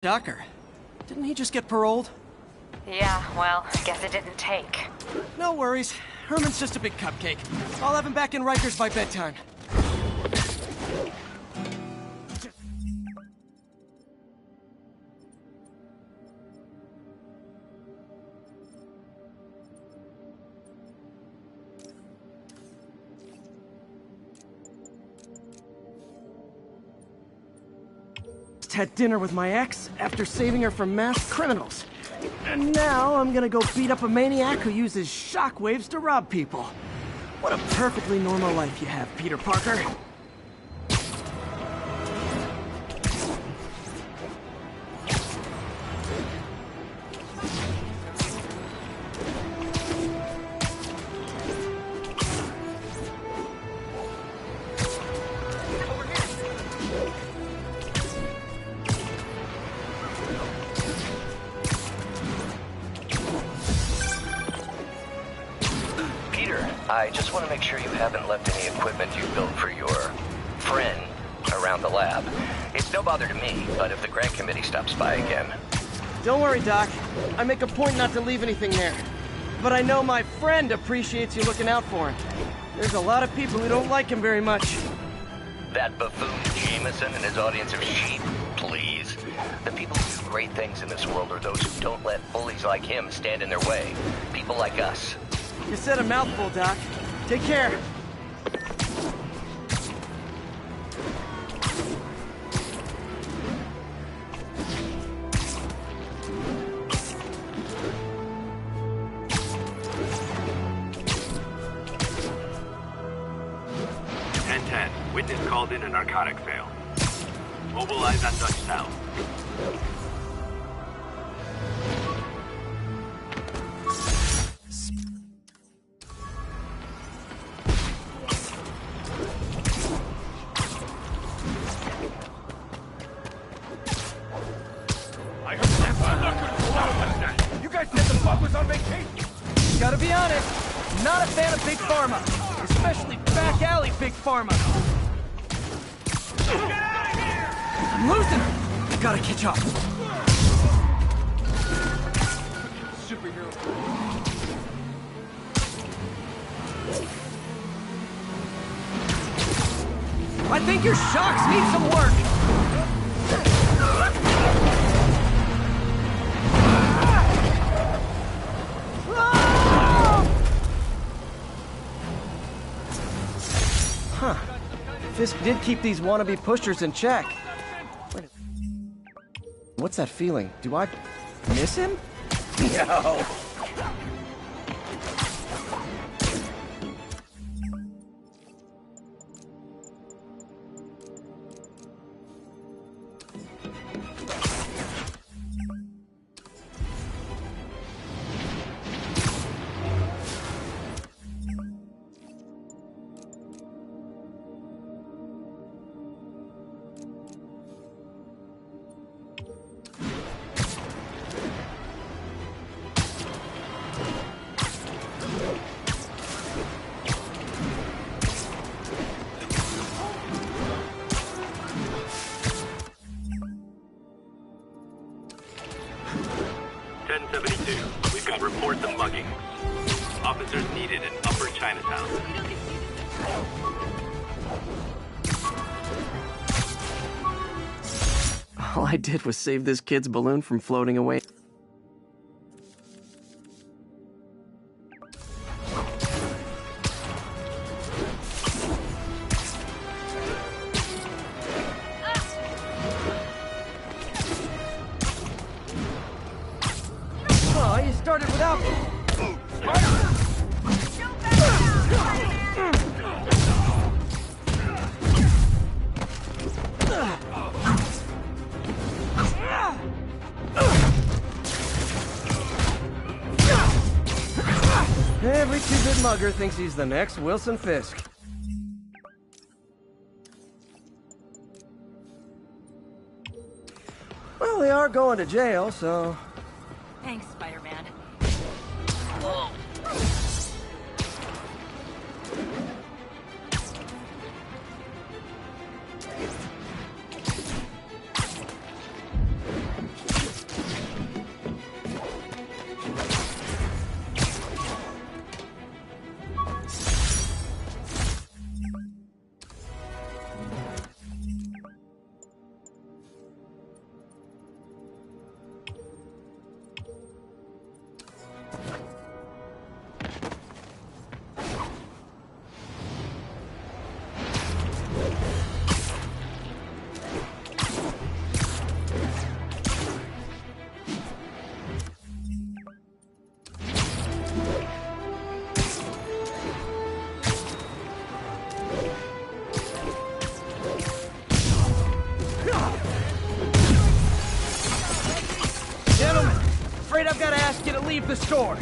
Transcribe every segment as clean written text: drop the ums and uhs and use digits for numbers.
Shocker. Didn't he just get paroled? Yeah, well, I guess it didn't take. No worries. Herman's just a big cupcake. I'll have him back in Rikers by bedtime. Had dinner with my ex after saving her from masked criminals. And now I'm gonna go beat up a maniac who uses shockwaves to rob people. What a perfectly normal life you have, Peter Parker. I just want to make sure you haven't left any equipment you built for your friend around the lab. It's no bother to me, but if the grant committee stops by again... Don't worry, Doc. I make a point not to leave anything there. But I know my friend appreciates you looking out for him. There's a lot of people who don't like him very much. That buffoon Jameson and his audience of sheep? Please. The people who do great things in this world are those who don't let bullies like him stand in their way. People like us. You said a mouthful, Doc. Take care. Witness called in a narcotic sale. Mobilize on Dutch South. I heard that. You guys said the bug was on vacation. Gotta be honest, not a fan of Big Pharma. Especially back alley Big Pharma. Get out of here! I'm losing her! I gotta catch up. Superhero. I think your shocks need some work. Huh. Fisk did keep these wannabe pushers in check. What's that feeling? Do I miss him? No. We've got reports of mugging. Officers needed in Upper Chinatown. All I did was save this kid's balloon from floating away. Oh, you started without me. Every two-bit mugger thinks he's the next Wilson Fisk. Well, they are going to jail, so... Thanks, Spider-Man. I've got to ask you to leave the store.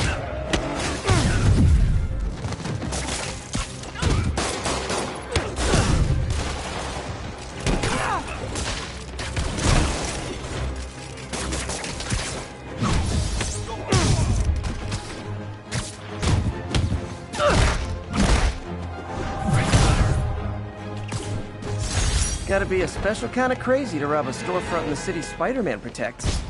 Gotta be a special kind of crazy to rob a storefront in the city Spider-Man protects.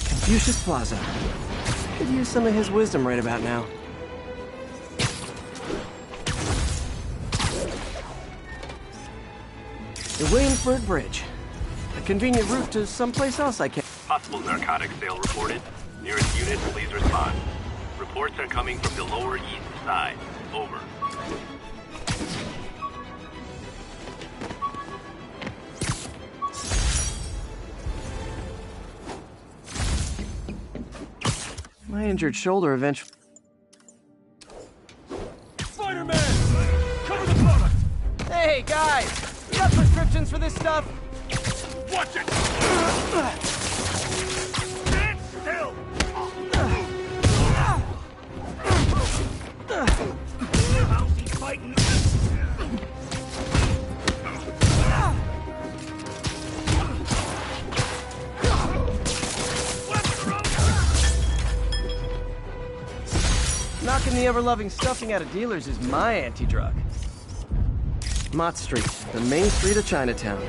Confucius Plaza. Could use some of his wisdom right about now. The Williamsburg Bridge. A convenient route to someplace else I can. Possible narcotics sale reported. Nearest unit, please respond. Reports are coming from the Lower East Side. Over. My injured shoulder eventually... Spider-Man! Cover the product! Hey, guys! You got prescriptions for this stuff? Watch it! Stand still! How's he fighting? Knocking the ever-loving stuffing out of dealers is my anti-drug. Mott Street, the main street of Chinatown.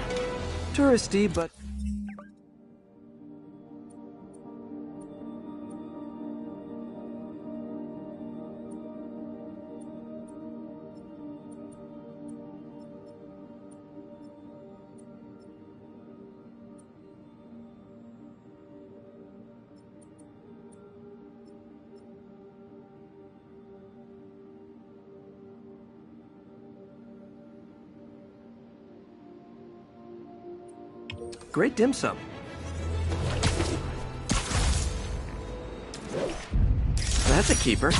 Touristy, but... great dim sum. That's a keeper.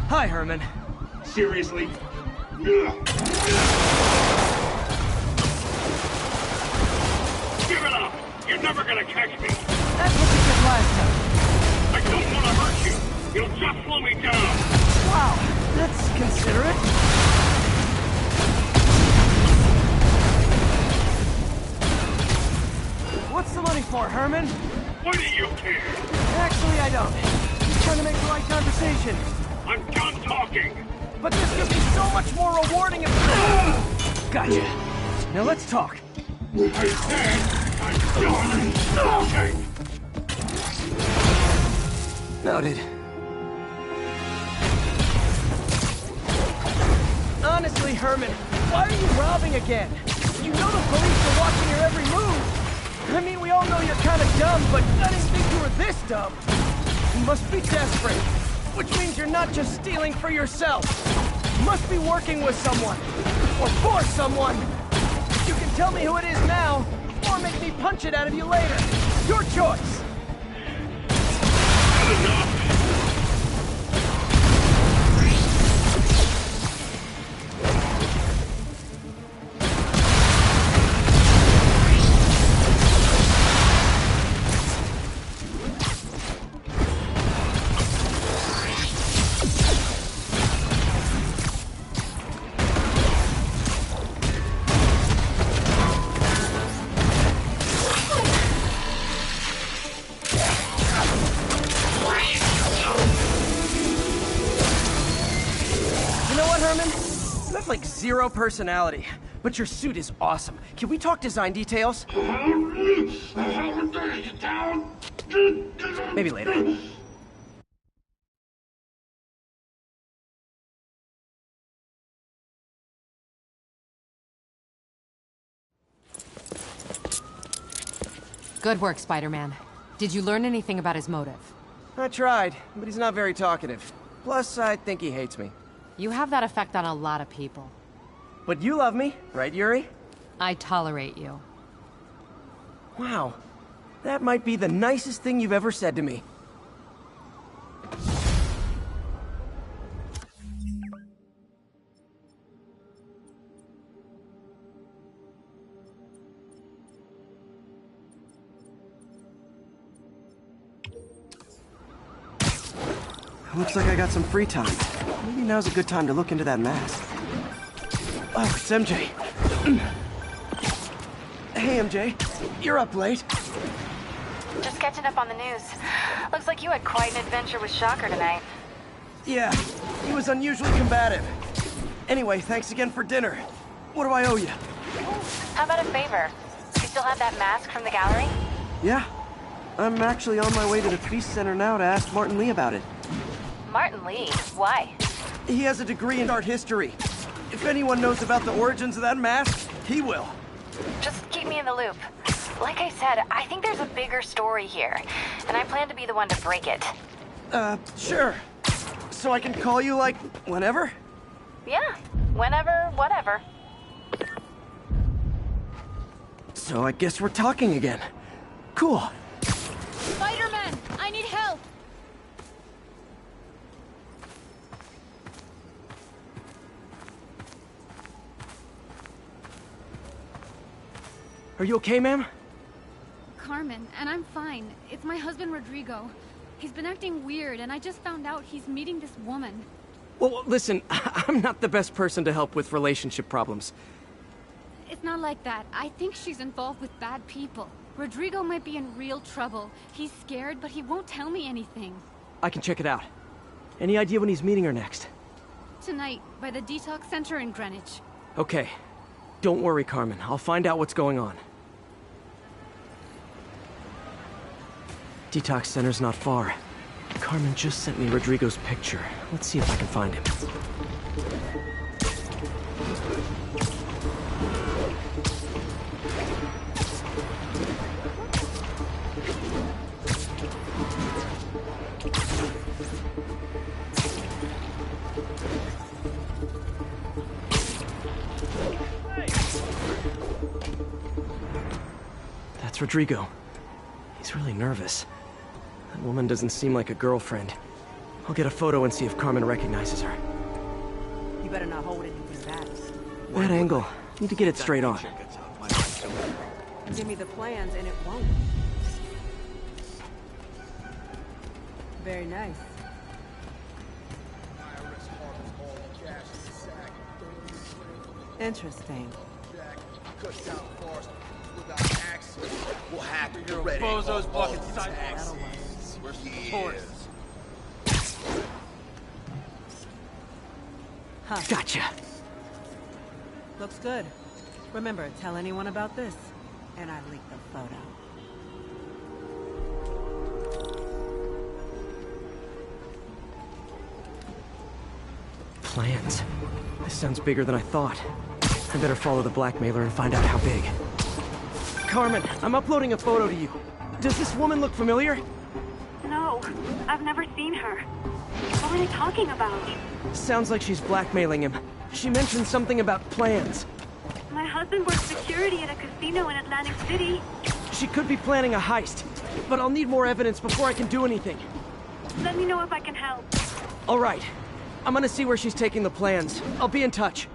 Hi, Herman. Seriously? Give it up! You're never gonna catch me! That's what you did last time. I don't want to hurt you! You'll just slow me down! Wow, that's considerate. What's the money for, Herman? What do you care? Actually, I don't. Just trying to make polite conversation. I'm done talking! But this could be so much more rewarding if... Gotcha. Now let's talk. I said I'm done talking! Noted. Honestly, Herman, why are you robbing again? You know the police are watching your every move. I mean, we all know you're kind of dumb, but I didn't think you were this dumb. You must be desperate. Which means you're not just stealing for yourself. You must be working with someone. Or for someone. You can tell me who it is now, or make me punch it out of you later. Your choice. Enough! Carmen? You have like zero personality, but your suit is awesome. Can we talk design details? Maybe later. Good work, Spider-Man. Did you learn anything about his motive? I tried, but he's not very talkative. Plus, I think he hates me. You have that effect on a lot of people. But you love me, right, Yuri? I tolerate you. Wow. That might be the nicest thing you've ever said to me. Looks like I got some free time. Maybe now's a good time to look into that mask. Oh, it's MJ. Hey, MJ. You're up late. Just catching up on the news. Looks like you had quite an adventure with Shocker tonight. Yeah, he was unusually combative. Anyway, thanks again for dinner. What do I owe you? How about a favor? You still have that mask from the gallery? Yeah. I'm actually on my way to the Feast Center now to ask Martin Lee about it. Martin Lee? Why? He has a degree in art history. If anyone knows about the origins of that mask, he will. Just keep me in the loop. Like I said, I think there's a bigger story here, and I plan to be the one to break it. Sure. So I can call you, like, whenever? Yeah, whenever, whatever. So I guess we're talking again. Cool. Spider-Man, I need help! Are you okay, ma'am? Carmen, and I'm fine. It's my husband, Rodrigo. He's been acting weird, and I just found out he's meeting this woman. Well, listen, I'm not the best person to help with relationship problems. It's not like that. I think she's involved with bad people. Rodrigo might be in real trouble. He's scared, but he won't tell me anything. I can check it out. Any idea when he's meeting her next? Tonight, by the detox center in Greenwich. Okay. Don't worry, Carmen. I'll find out what's going on. Detox center's not far. Carmen just sent me Rodrigo's picture. Let's see if I can find him. That's Rodrigo. He's really nervous. That woman doesn't seem like a girlfriend. I'll get a photo and see if Carmen recognizes her. You better not hold anything back. That angle. Need to get it straight on. Give me the plans and it won't. Very nice. Interesting. We'll have to get ready. Bozo's blocking sidewalks. Where's the tourists? Huh. Gotcha. Looks good. Remember, tell anyone about this, and I leak the photo. Plans. This sounds bigger than I thought. I better follow the blackmailer and find out how big. Carmen, I'm uploading a photo to you. Does this woman look familiar? No, I've never seen her. What are they talking about? Sounds like she's blackmailing him. She mentioned something about plans. My husband works security at a casino in Atlantic City. She could be planning a heist, but I'll need more evidence before I can do anything. Let me know if I can help. All right. I'm gonna see where she's taking the plans. I'll be in touch.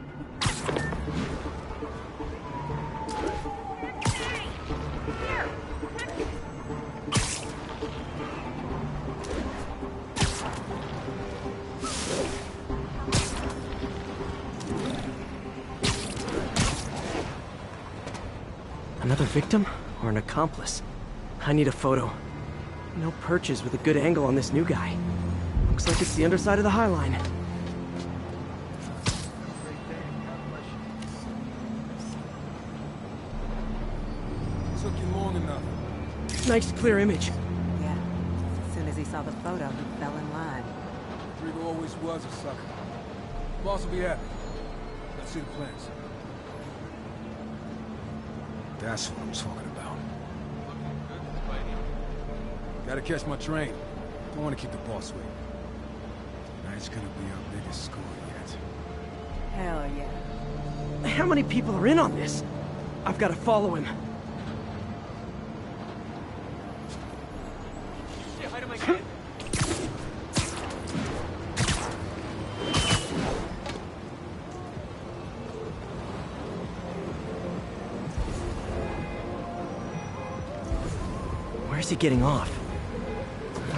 Another victim or an accomplice? I need a photo. No perches with a good angle on this new guy. Looks like it's the underside of the High Line. Nice clear image. Yeah. As soon as he saw the photo, he fell in line. Rodrigo always was a sucker. Boss will be happy. Let's see the plans. That's what I'm talking about. Gotta catch my train. Don't want to keep the boss waiting. Tonight's gonna be our biggest score yet. Hell yeah. How many people are in on this? I've got to follow him. Where's he getting off?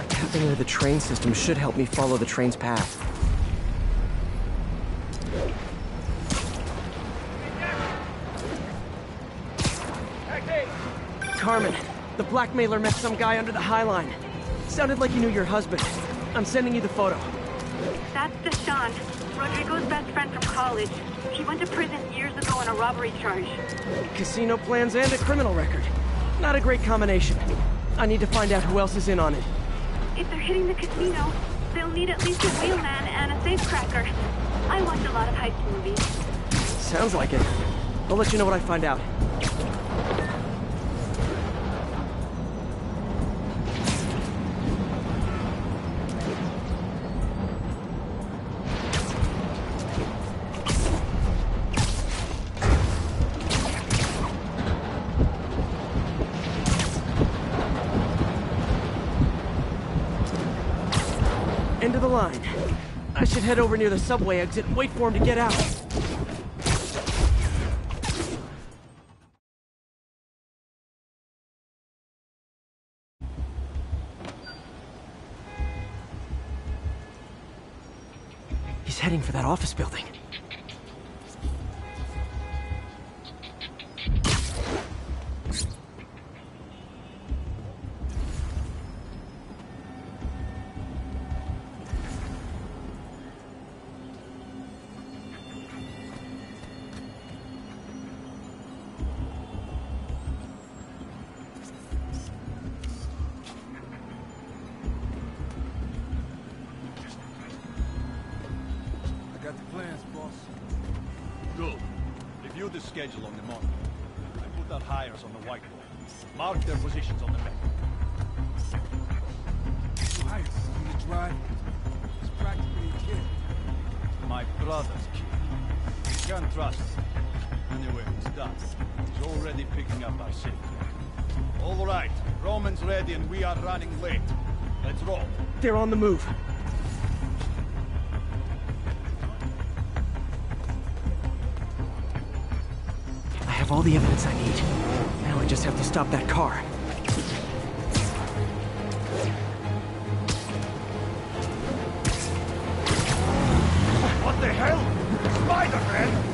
Tapping into the train system should help me follow the train's path. Carmen, the blackmailer met some guy under the High Line. Sounded like he knew your husband. I'm sending you the photo. That's Deshaun, Rodrigo's best friend from college. He went to prison years ago on a robbery charge. Casino plans and a criminal record. Not a great combination. I need to find out who else is in on it. If they're hitting the casino, they'll need at least a wheelman and a safecracker. I watch a lot of heist movies. Sounds like it. I'll let you know what I find out. End of the line. I should head over near the subway exit and wait for him to get out. He's heading for that office building. The schedule on the monitor. I put out hires on the whiteboard. Mark their positions on the map. Hires on the drive. He's practically a kid. My brother's kid. You can't trust him. Anyway, it's done. He's already picking up our signal. All right, Roman's ready and we are running late. Let's roll. They're on the move. I have all the evidence I need. Now I just have to stop that car. What the hell? Spider-Man!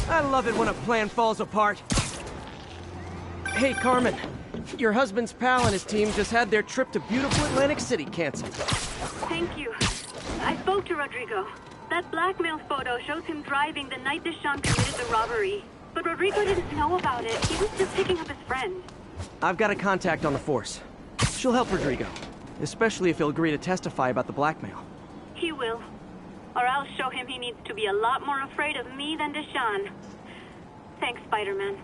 I love it when a plan falls apart. Hey, Carmen. Your husband's pal and his team just had their trip to beautiful Atlantic City canceled. Thank you. I spoke to Rodrigo. That blackmail photo shows him driving the night Deshaun committed the robbery. But Rodrigo didn't know about it. He was just picking up his friend. I've got a contact on the force. She'll help Rodrigo, especially if he'll agree to testify about the blackmail. He will. or I'll show him he needs to be a lot more afraid of me than Deshaun. Thanks, Spider-Man.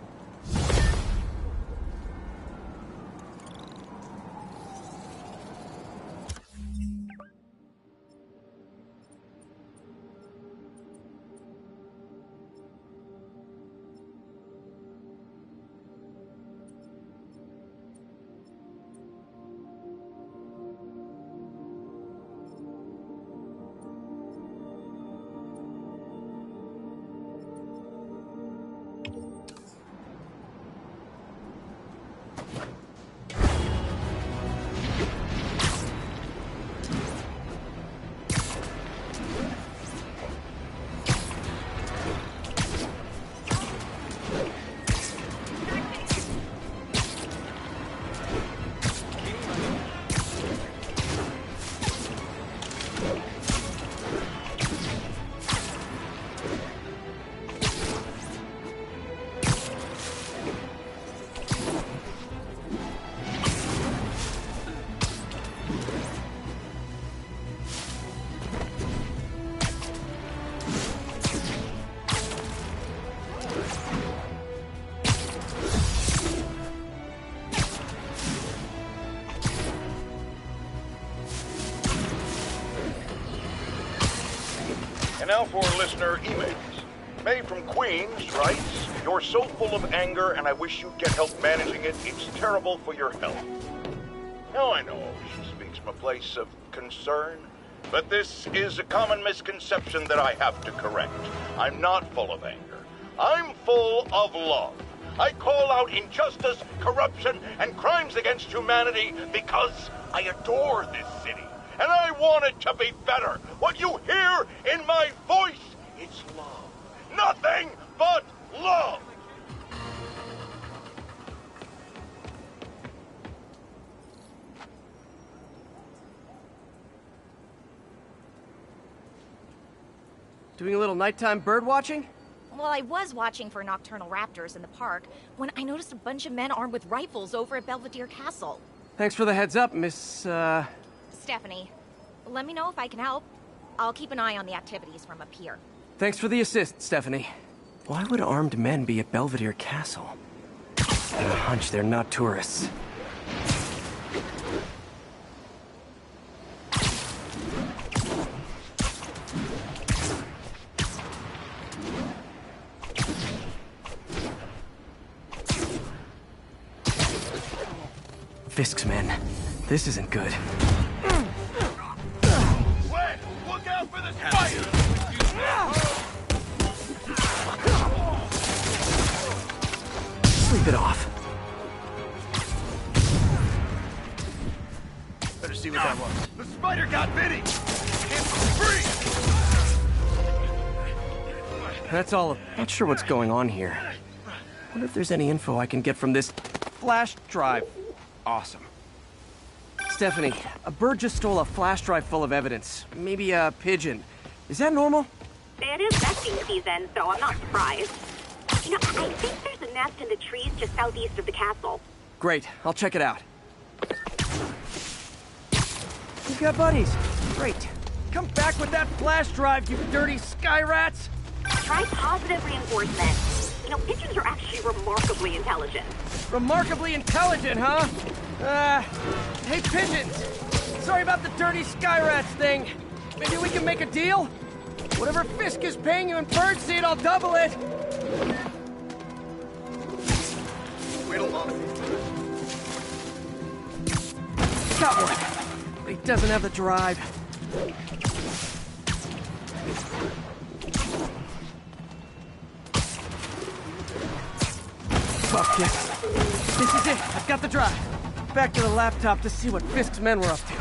And now for listener emails. May from Queens writes, "You're so full of anger and I wish you'd get help managing it. It's terrible for your health." Now I know she speaks from a place of concern, but this is a common misconception that I have to correct. I'm not full of anger. I'm full of love. I call out injustice, corruption, and crimes against humanity because I adore this city. And I want it to be better. What you hear in my voice is love. Nothing but love. Doing a little nighttime bird watching? Well, I was watching for nocturnal raptors in the park when I noticed a bunch of men armed with rifles over at Belvedere Castle. Thanks for the heads up, Miss, Stephanie, let me know if I can help. I'll keep an eye on the activities from up here. Thanks for the assist, Stephanie. Why would armed men be at Belvedere Castle? I have a hunch they're not tourists. Fisk's men. This isn't good. Wait! Look out for the spider! Sleep it off. Better see what that was. The spider got Vinny! It's free! That's all. Not sure what's going on here. Wonder if there's any info I can get from this flash drive. Awesome. Stephanie, a bird just stole a flash drive full of evidence. Maybe a pigeon. Is that normal? It is nesting season, so I'm not surprised. You know, I think there's a nest in the trees just southeast of the castle. Great, I'll check it out. You've got buddies. Great. Come back with that flash drive, you dirty sky rats! Try positive reinforcement. You know, pigeons are actually remarkably intelligent. Remarkably intelligent, huh? Hey, pigeons! Sorry about the dirty sky rats thing. Maybe we can make a deal? Whatever Fisk is paying you in birdseed, I'll double it! Wait a moment. Got one. He doesn't have the drive. Fuck this. This is it. I've got the drive. Back to the laptop to see what Fisk's men were up to.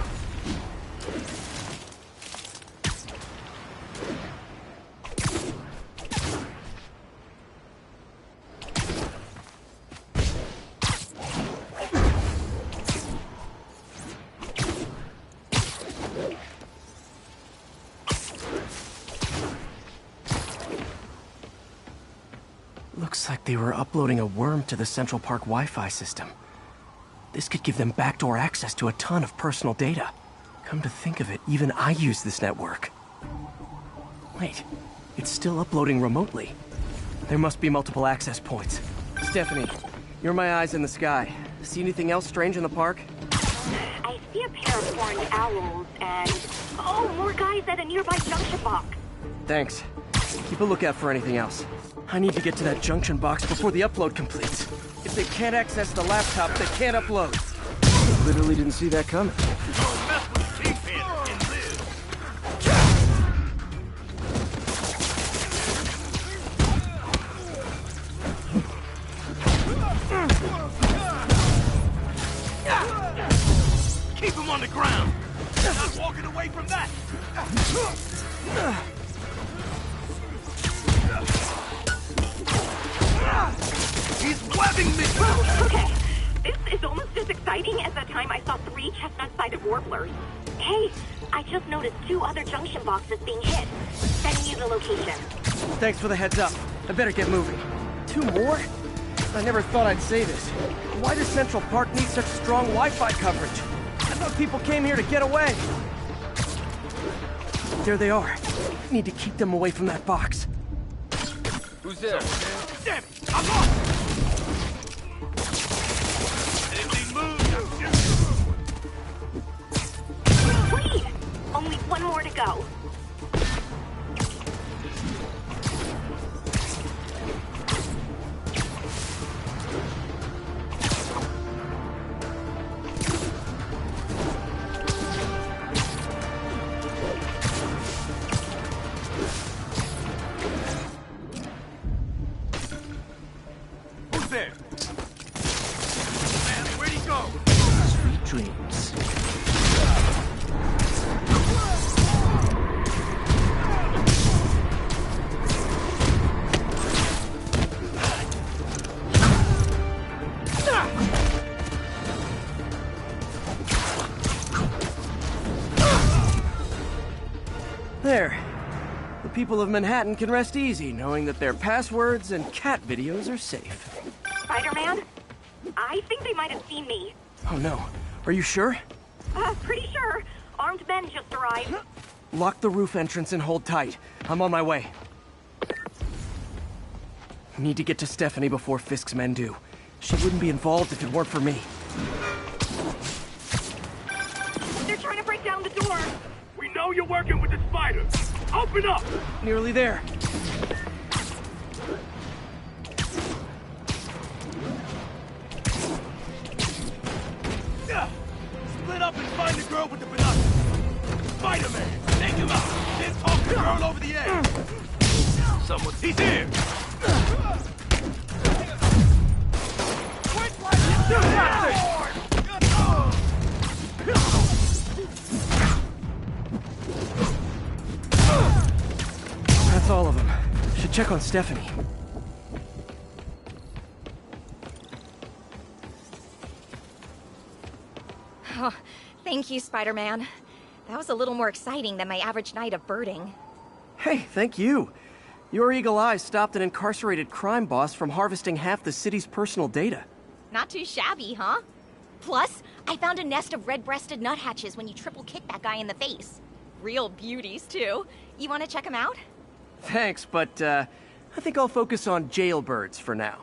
Looks like they were uploading a worm to the Central Park Wi-Fi system. This could give them backdoor access to a ton of personal data. Come to think of it, even I use this network. Wait, it's still uploading remotely. There must be multiple access points. Stephanie, you're my eyes in the sky. See anything else strange in the park? I see a pair of horned owls and... oh, more guys at a nearby junction box. Thanks. Keep a lookout for anything else. I need to get to that junction box before the upload completes. If they can't access the laptop, they can't upload. I literally didn't see that coming. Keep him on the ground! Not walking away from that! He's webbing me! Okay, this is almost as exciting as the time I saw 3 chestnut-sided warblers. Hey, I just noticed 2 other junction boxes being hit. Sending you the location. Thanks for the heads up. I better get moving. 2 more? I never thought I'd say this. Why does Central Park need such strong Wi-Fi coverage? I thought people came here to get away. There they are. Need to keep them away from that box. Who's there? Damn it! I'm lost! Wait! Only 1 more to go. Who's there? Man, where'd he go? Sweet dreams. There. The people of Manhattan can rest easy knowing that their passwords and cat videos are safe. Spider-Man? I think they might have seen me. Oh no. Are you sure? Pretty sure. Armed men just arrived. Lock the roof entrance and hold tight. I'm on my way. Need to get to Stephanie before Fisk's men do. She wouldn't be involved if it weren't for me. They're trying to break down the door. We know you're working with the spider. Open up! Nearly there. Split up and find the girl with the binoculars. Spider-Man, take him out. Then talk the girl over the edge. Someone's... He's here! Quick, That's all of them. Should check on Stephanie. Oh, thank you, Spider-Man. That was a little more exciting than my average night of birding. Hey, thank you. Your eagle eyes stopped an incarcerated crime boss from harvesting half the city's personal data. Not too shabby, huh? Plus, I found a nest of red-breasted nuthatches when you triple kicked that guy in the face. Real beauties, too. You want to check them out? Thanks, but I think I'll focus on jailbirds for now.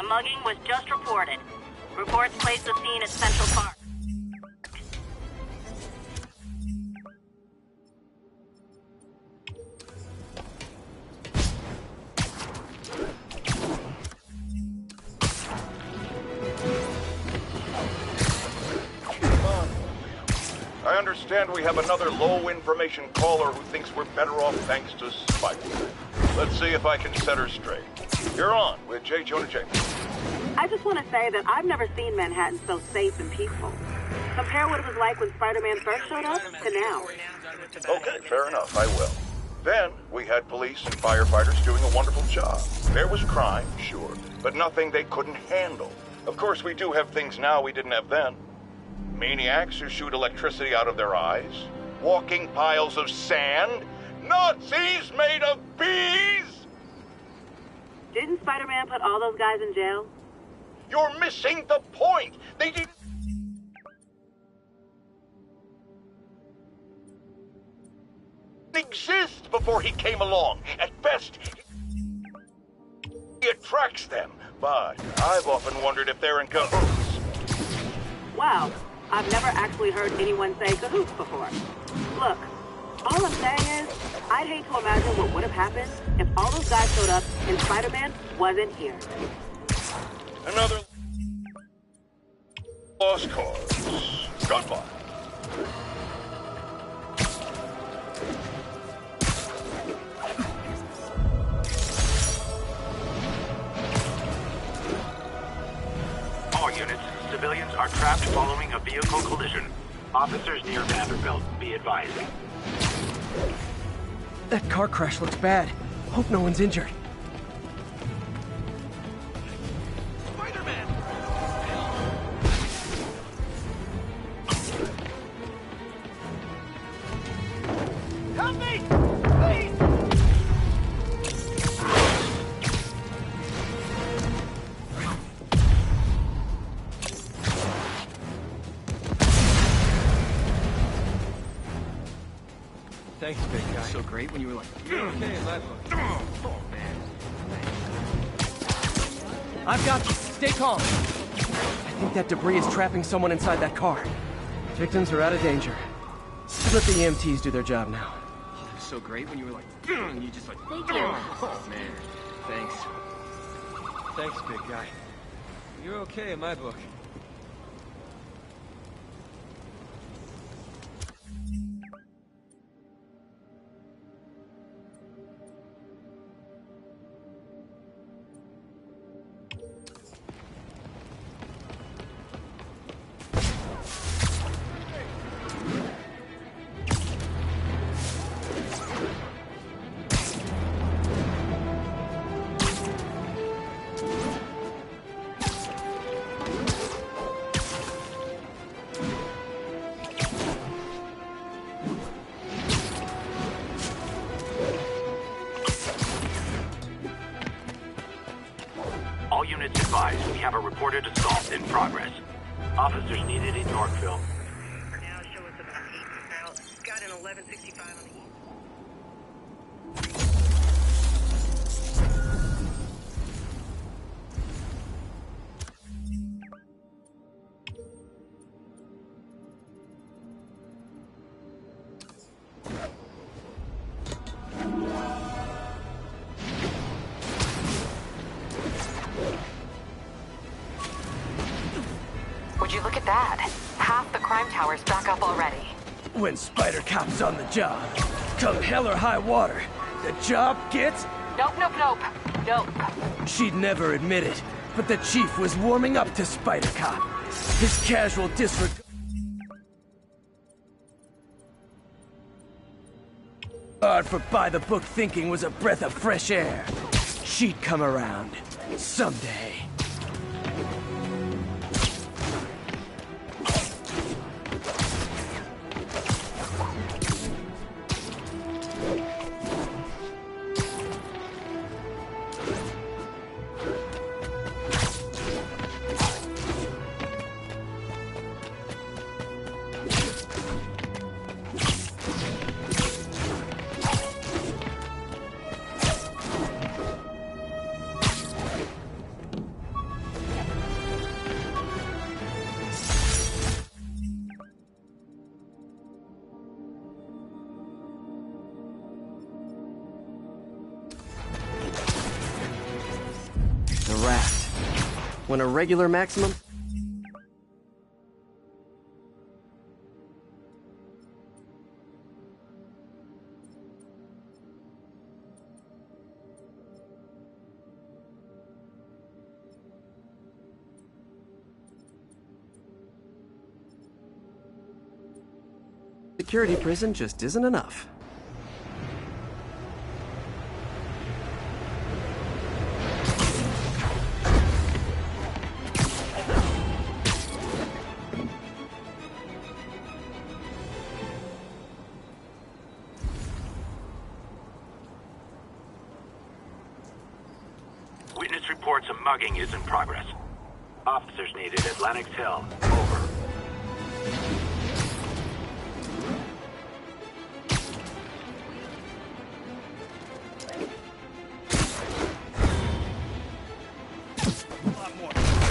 A mugging was just reported. Reports place the scene at Central Park. I understand we have another low-information caller who thinks we're better off thanks to Spider-Man. Let's see if I can set her straight. You're on with J. Jonah Jameson. I just want to say that I've never seen Manhattan so safe and peaceful. Compare what it was like when Spider-Man first showed up to now. Okay, fair enough, I will. Then, we had police and firefighters doing a wonderful job. There was crime, sure, but nothing they couldn't handle. Of course, we do have things now we didn't have then. Maniacs who shoot electricity out of their eyes, walking piles of sand, Nazis made of bees! Didn't Spider-Man put all those guys in jail? You're missing the point! They didn't exist before he came along. At best, he attracts them. But I've often wondered if they're in cahoots. Wow, I've never actually heard anyone say cahoots before. Look, all I'm saying is, I'd hate to imagine what would have happened if all those guys showed up and Spider-Man wasn't here. Another lost cause. Goodbye. All units, civilians are trapped following a vehicle collision. Officers near Vanderbilt, be advised. That car crash looks bad. Hope no one's injured. Help me! Please! Thanks, big guy. So great when you were like, Okay, lad. oh man. I've got you. Stay calm. I think that debris is trapping someone inside that car. Victims are out of danger. Let the EMTs do their job now. Oh, that was so great when you were like, and you just like, Thank you. oh man. Thanks. Thanks, big guy. You're okay in my book. All units advised, we have a reported assault in progress. Officers needed in Yorkville. For now, show us about 8 out. Got an 1165 on the east. Would you look at that? Half the crime tower's back up already. When Spider Cop's on the job, come hell or high water, the job gets... Nope, nope, nope. Nope. She'd never admit it, but the chief was warming up to Spider Cop. His casual disregard for by-the-book thinking was a breath of fresh air. She'd come around. Someday. when a regular maximum... Security prison just isn't enough. Witness reports a mugging is in progress. Officers needed at Lennox Hill. Over.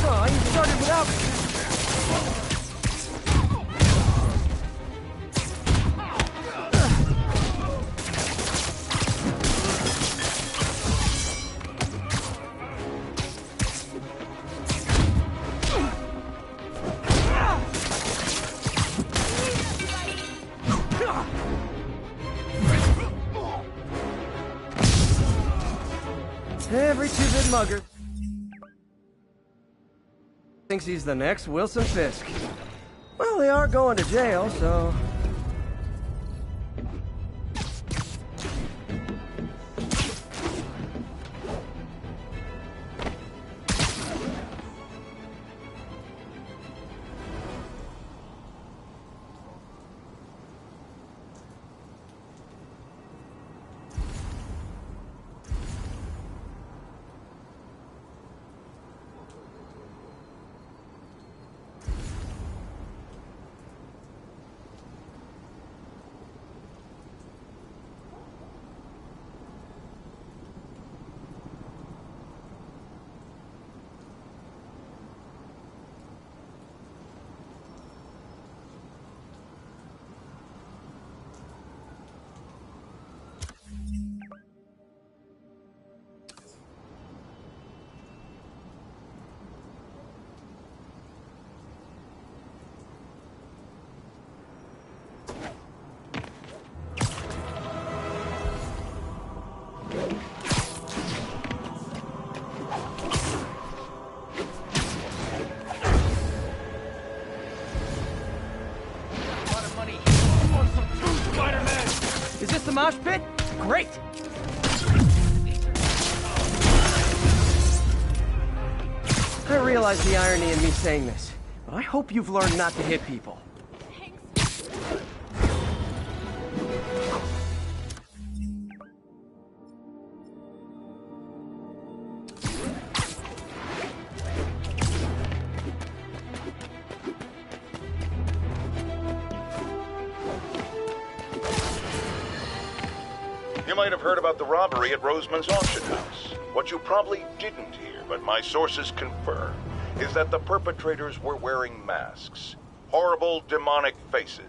Oh, you started without me. Every two-bit mugger thinks he's the next Wilson Fisk. Well, they are going to jail, so... Is this the mosh pit? Great! I realize the irony in me saying this, but I hope you've learned not to hit people. You might have heard about the robbery at Roseman's auction house. What you probably didn't hear, but my sources confirm, is that the perpetrators were wearing masks. Horrible, demonic faces.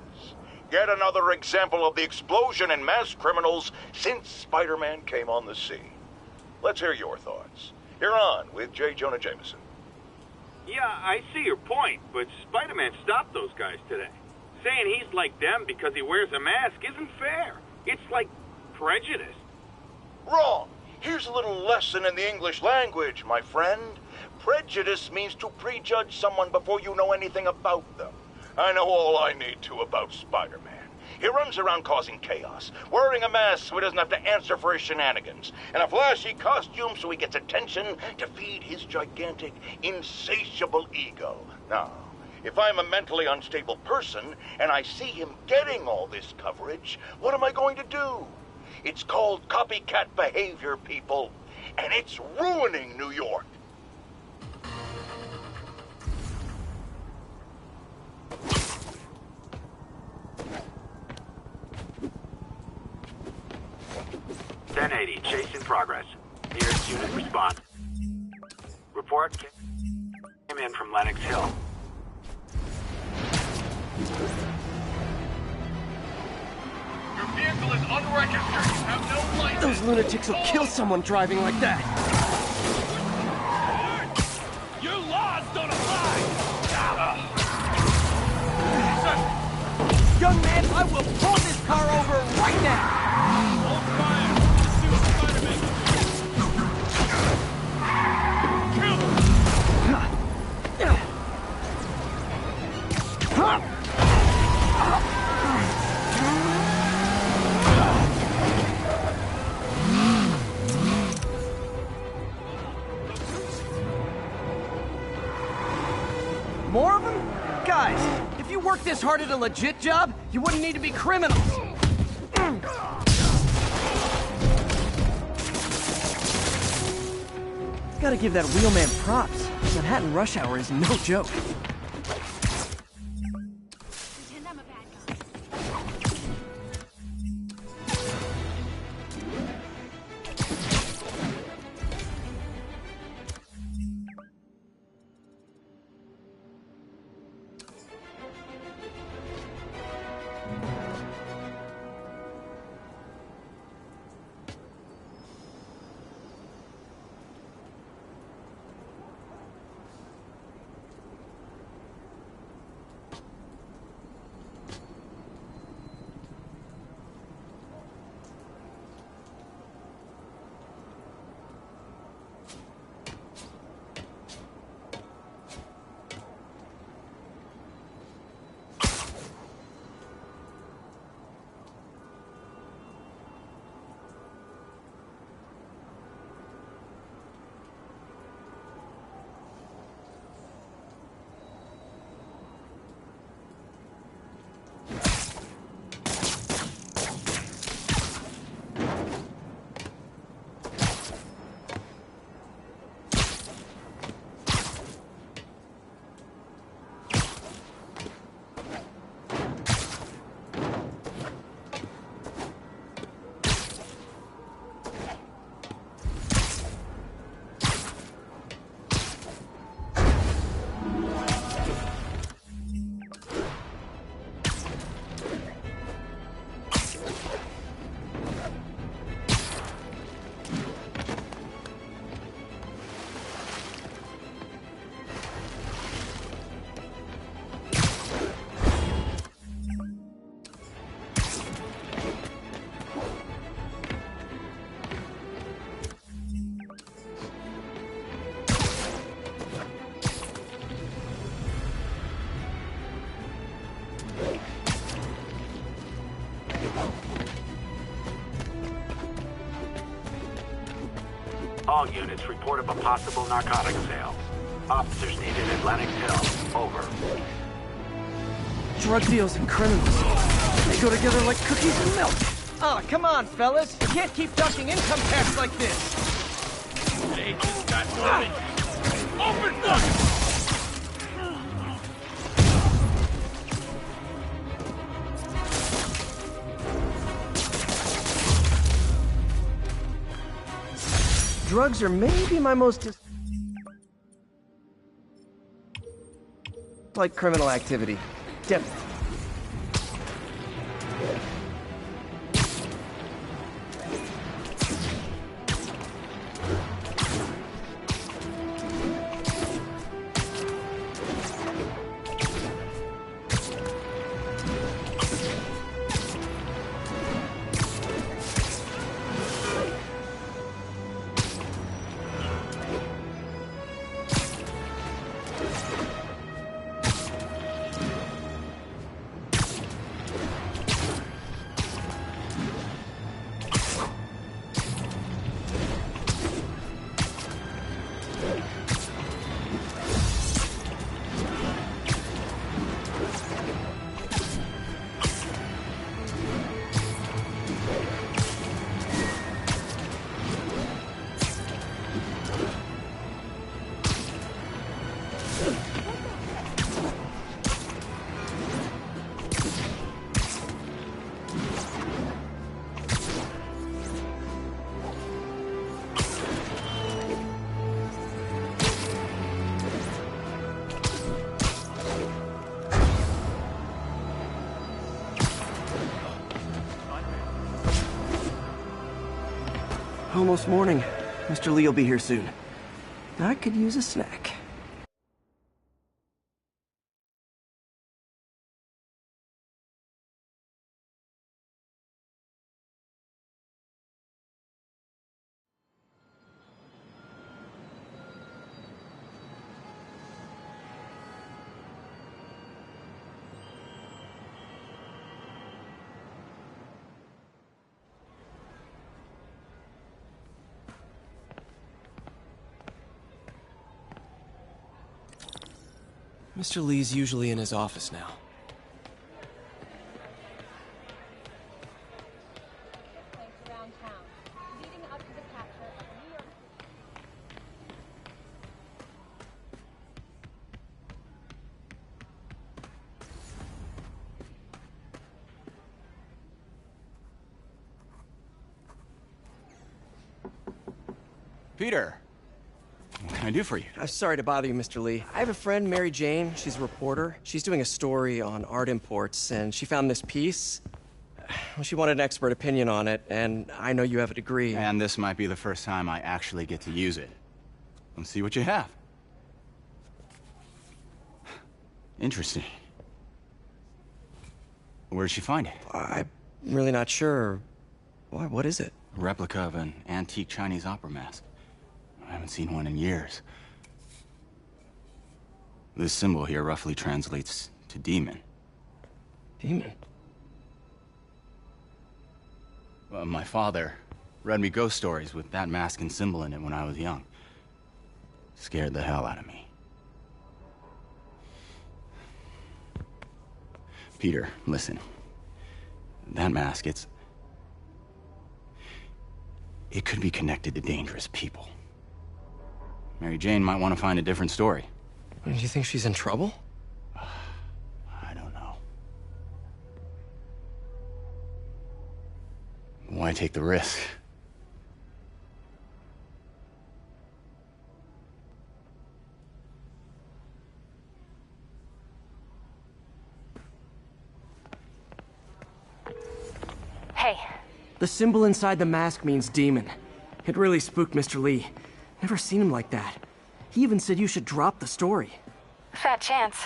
Yet another example of the explosion in mass criminals since Spider-Man came on the scene. Let's hear your thoughts. You're on with J. Jonah Jameson. Yeah, I see your point, but Spider-Man stopped those guys today. Saying he's like them because he wears a mask isn't fair. It's like prejudice. Wrong. Here's a little lesson in the English language, my friend. Prejudice means to prejudge someone before you know anything about them. I know all I need to about Spider-Man. He runs around causing chaos, wearing a mask so he doesn't have to answer for his shenanigans, and a flashy costume so he gets attention to feed his gigantic, insatiable ego. Now, if I'm a mentally unstable person and I see him getting all this coverage, what am I going to do? It's called copycat behavior, people, and it's ruining New York. .1080, chase in progress. Nearest unit respond. Report came in from Lennox Hill. Your vehicle is unregistered. You have no license. Those lunatics will kill someone driving like that. You're lying! More of them? Guys, if you worked this hard at a legit job, you wouldn't need to be criminals. Gotta give that wheelman props. Manhattan rush hour is no joke. All units report of a possible narcotic sale. Officers needed Atlantic Hill. Over. Drug deals and criminals. They go together like cookies and milk. Ah, come on, fellas. You can't keep ducking income tax like this. They just got moving. Open fire! Drugs are maybe my most like criminal activity. Depth. Almost morning. Mr. Lee will be here soon. I could use a snack. Mr. Lee's usually in his office now. Peter, what can I do for you? I'm sorry to bother you, Mr. Lee. I have a friend, Mary Jane. She's a reporter. She's doing a story on art imports, and she found this piece. Well, she wanted an expert opinion on it, and I know you have a degree. And this might be the first time I actually get to use it. Let's see what you have. Interesting. Where'd she find it? I'm really not sure. Why, what is it? A replica of an antique Chinese opera mask. I haven't seen one in years. This symbol here roughly translates to demon. Demon? My father read me ghost stories with that mask and symbol in it when I was young. Scared the hell out of me. Peter, listen. That mask, it could be connected to dangerous people. Mary Jane might want to find a different story. Do you think she's in trouble? I don't know. Why take the risk? Hey. The symbol inside the mask means demon. It really spooked Mr. Lee. Never seen him like that. He even said you should drop the story. Fat chance.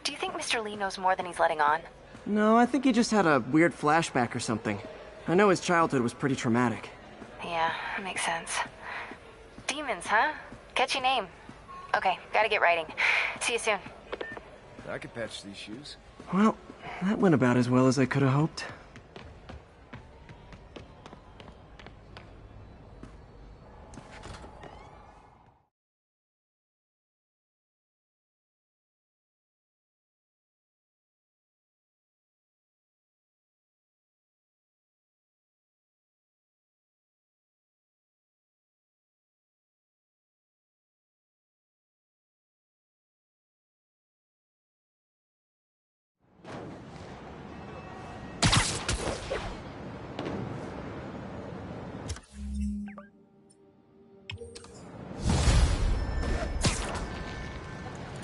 Do you think Mr. Lee knows more than he's letting on? No, I think he just had a weird flashback or something. I know his childhood was pretty traumatic. Yeah, makes sense. Demons, huh? Catchy name. Okay, gotta get writing. See you soon. I could patch these shoes. Well, that went about as well as I could have hoped.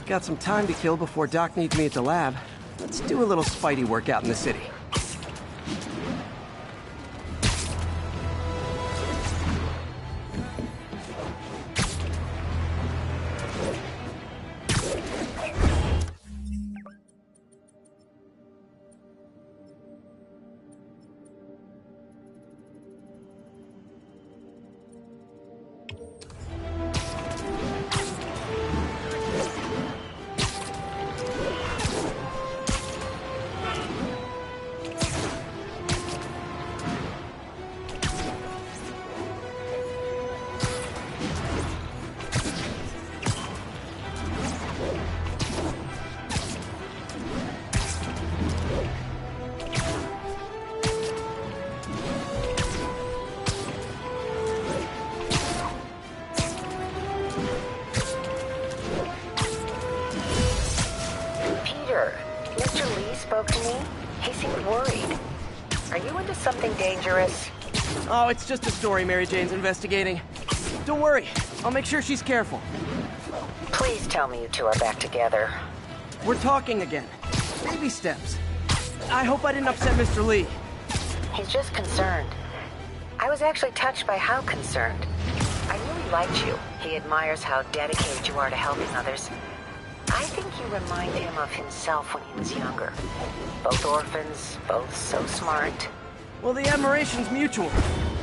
Got some time to kill before Doc needs me at the lab. Let's do a little Spidey workout in the city. Mr. Lee spoke to me. He seemed worried. Are you into something dangerous? Oh, it's just a story Mary Jane's investigating. Don't worry, I'll make sure she's careful. Please tell me you two are back together. We're talking again. Baby steps. I hope I didn't upset Mr. Lee. He's just concerned. I was actually touched by how concerned. I really liked you. He admires how dedicated you are to helping others. I think you remind him of himself when he was younger. Both orphans, both so smart. Well, the admiration's mutual.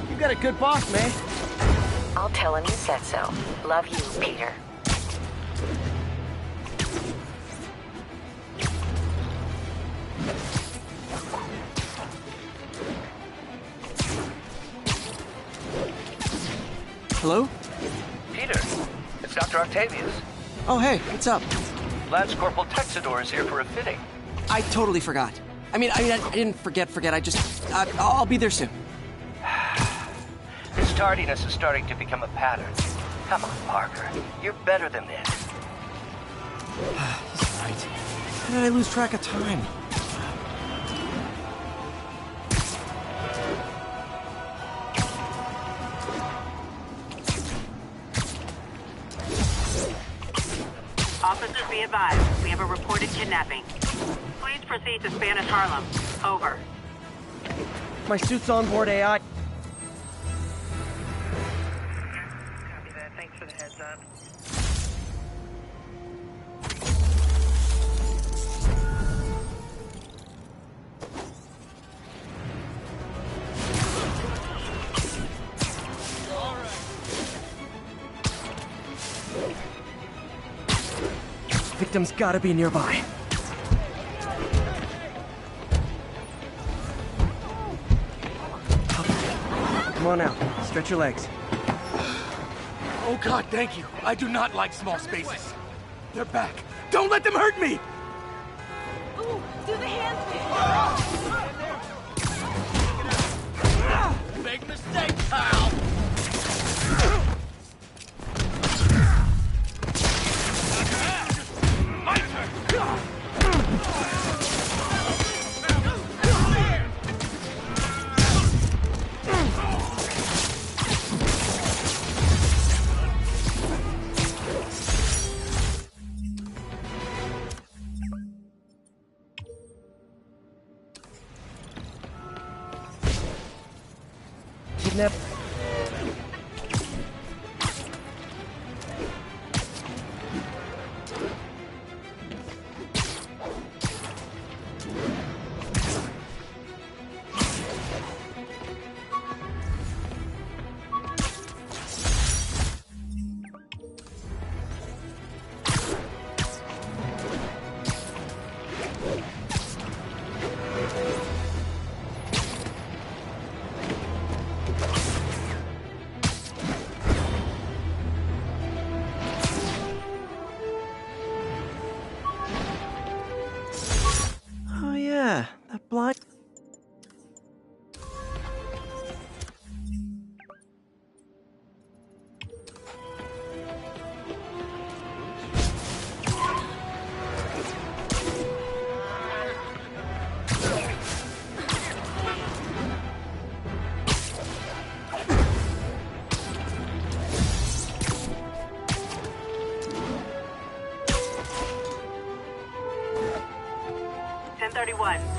You got a good boss, May. I'll tell him you said so. Love you, Peter. Hello? Peter, it's Dr. Octavius. Oh, hey, what's up? Lance Corporal Texador is here for a fitting. I totally forgot. I didn't forget. I just... I'll be there soon. This tardiness is starting to become a pattern. Come on, Parker. You're better than this. He's right. How did I lose track of time? Officers, be advised. We have a reported kidnapping. Please proceed to Spanish Harlem. Over. My suit's on board AI. Copy that. Thanks for the heads up. Victim's gotta be nearby. Come on out. Stretch your legs. Oh God, thank you. I do not like small spaces. They're back. Don't let them hurt me! Ooh, do the hand Big mistake, pal! Kidnap. Oh yeah, that blind...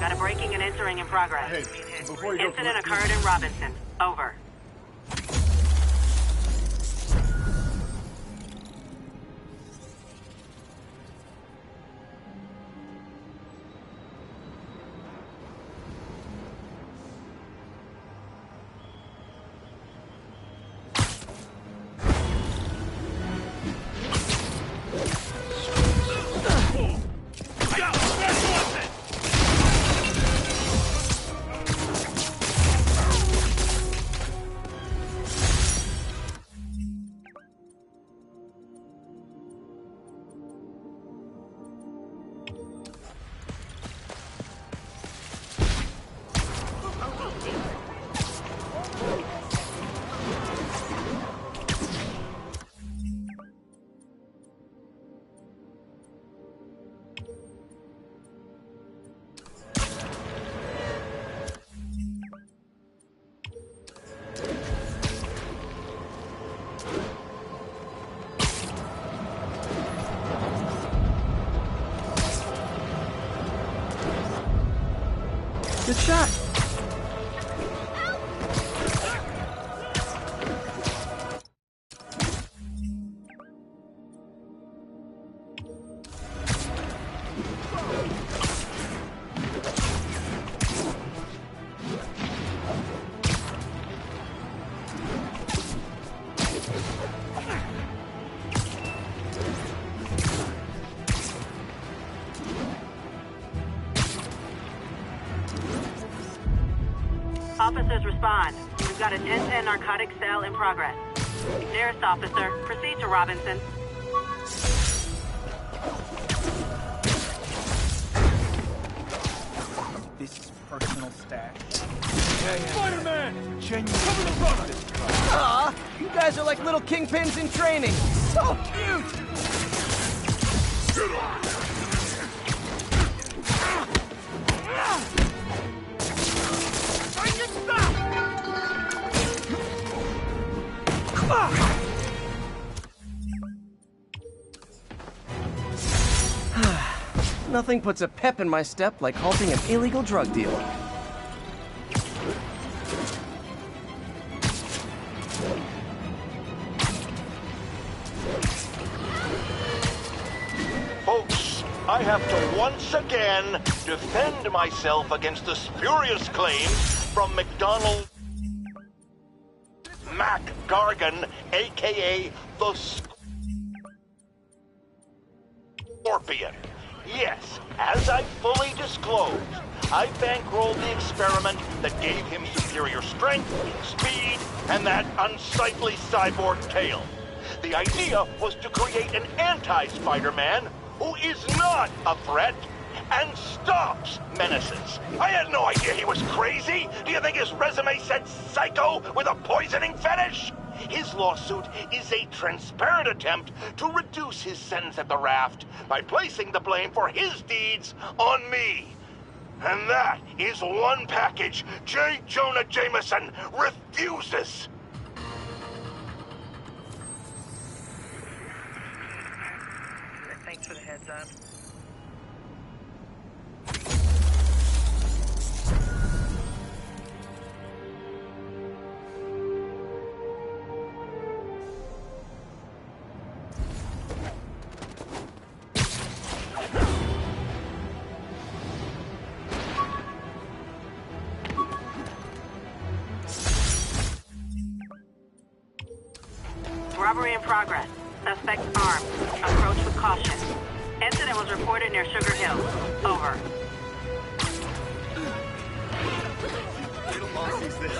Got a breaking and entering in progress. Hey, before you go... Incident occurred in Robinson. Over. Good shot. Officers respond. We've got a 10-10 narcotics cell in progress. Nearest officer, proceed to Robinson. personal stash. Spider-Man! Genuine. Cover the front! Aw, you guys are like little kingpins in training. So cute! I can stop! Nothing puts a pep in my step like halting an illegal drug deal. Folks, I have to once again defend myself against the spurious claims from McDonald Mac Gargan, a.k.a. the Scorpion. Yes, as I fully disclosed, I bankrolled the experiment that gave him superior strength, speed, and that unsightly cyborg tail. The idea was to create an anti-Spider-Man who is not a threat and stops menaces. I had no idea he was crazy. Do you think his resume said psycho with a poisoning fetish? His lawsuit is a transparent attempt to reduce his sentence at the raft by placing the blame for his deeds on me. And that is one package J. Jonah Jameson refuses. Thanks for the heads up. Robbery in progress. Suspect armed. Approach with caution. Incident was reported near Sugar Hill. Over. Little boss sees this.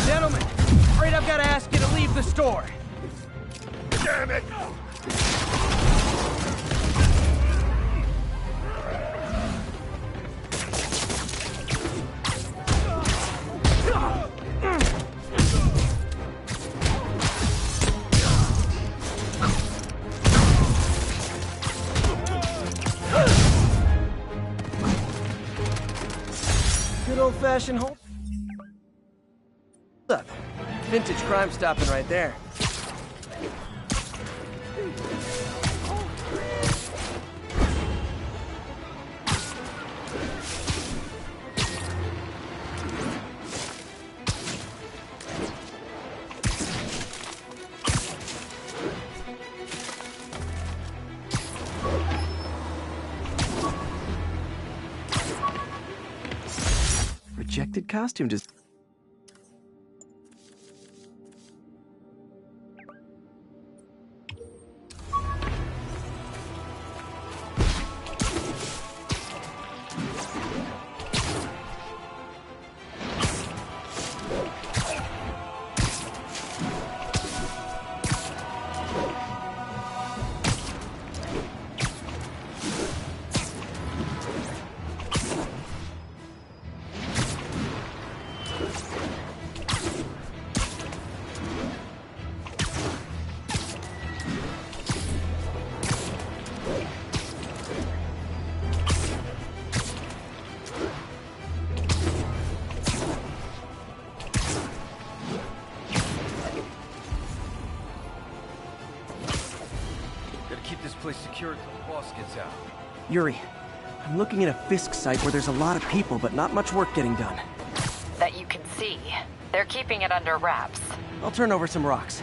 Gentlemen, afraid I've got to ask you to leave the store. Damn it! Good old-fashioned hold up. Vintage crime stopping right there. Rejected costume just... Keep this place secure until the boss gets out. Yuri, I'm looking at a Fisk site where there's a lot of people, but not much work getting done. That you can see. They're keeping it under wraps. I'll turn over some rocks.